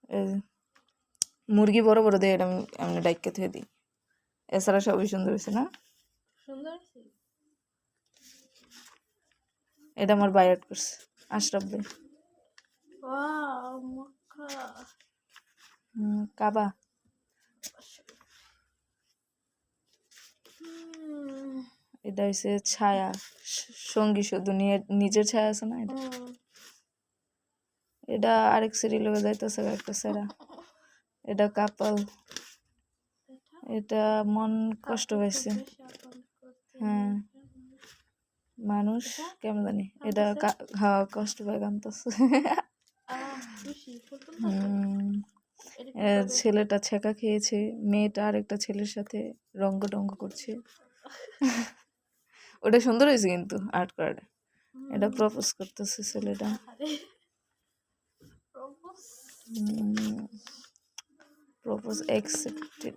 এই যে, মুরগি বড় বড় দিয়ে এটা আমি ডাইকে থুয়ে দিই। এছাড়া সবই সুন্দর হয়েছে না? সুন্দর হয়েছে। এটা আমার বাই আর্ট করছে আশরাফ ভাই। ওয়াও মক্কা। কাবা। এটা হচ্ছে ছায়া, সঙ্গী শুধু নিজের ছায়া আছে না এটা। এটা আরেক সিঁড়ি লোকে যাইতেছে একটা সেরা। এটা কাপাল। এটা মন কষ্ট পাইছে। হ্যাঁ মানুষ কেমন জানি এটা কষ্ট পায় কাঁদতেছে। ছেলেটা ছেঁকা খেয়েছে, মেয়েটা আরেকটা ছেলের সাথে রঙ্গ টঙ্গ করছে। ওটা সুন্দর হয়েছে কিন্তু আর্ট করাটা। এটা প্রপোজ করতেছে ছেলেটা। Propose accepted.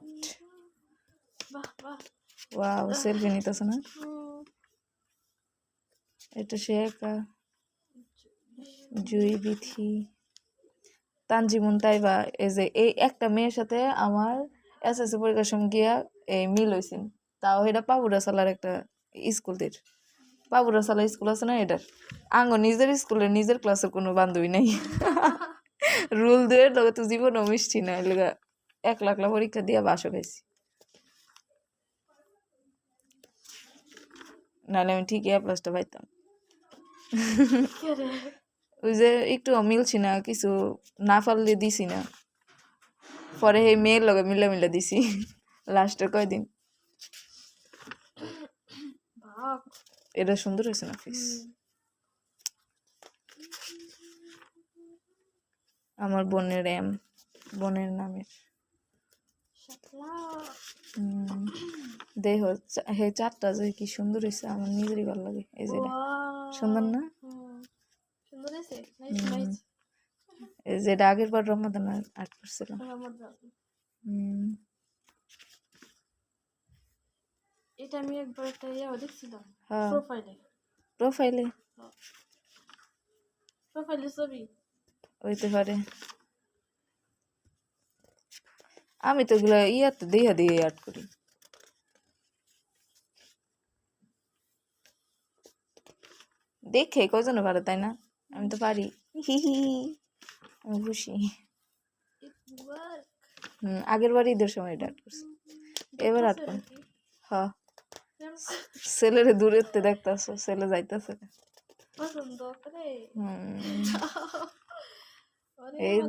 ওয়াও সেলফি নিতেছে না? এটা সে একা। জুই বিথি তানজিমুন তাইবা। এই যে এই একটা মেয়ের সাথে আমার এসএসসি পরীক্ষার সময় গিয়া এই মিল হয়েছিল। তাও এটা পাবুরা সালার একটা স্কুলদের, পাবুরা সালা স্কুল আছে না, এটার আঙ্গ নিজের স্কুলের নিজের ক্লাসের কোনো বান্ধবী নাই। রুল দিয়ে লোকে তো জীবনও মিষ্টি না, এলাকা 1 লাখ পরীক্ষা দিয়ে বাসও খাইছি। নাহলে আমি ঠিক A+টা পাইতাম। ওই যে একটু মিলছি না, কিছু না পারলে দিছি না, পরে এই মেয়ের লগে মিলে দিছি লাস্টের কয়দিন। এটা সুন্দর হয়েছে না ফিস? আমার বোনের বোনের নামের দেহ হে 4টা যে কি সুন্দর হয়েছে, আমার নিজেরই ভালো লাগে। এই যে সুন্দর না? এই যেটা আগের বার রমাদান আর্ট করছিলাম। এটা আমি একবার একটা দেখছিলাম প্রোফাইলে ছবি হইতে পারে। আমি তো এগুলো ইয়াতে দিয়ে আর্ট করি। দেখে কয়জন পারে তাই না? আমি তো পারি। আমি খুশি। আগের বার ঈদের সময় এটা আর্ট করছি, এবার আর্ট করি। হ্যাঁ ছেলেরে দূরের তে দেখতেছো, ছেলে যাইতেছে। এই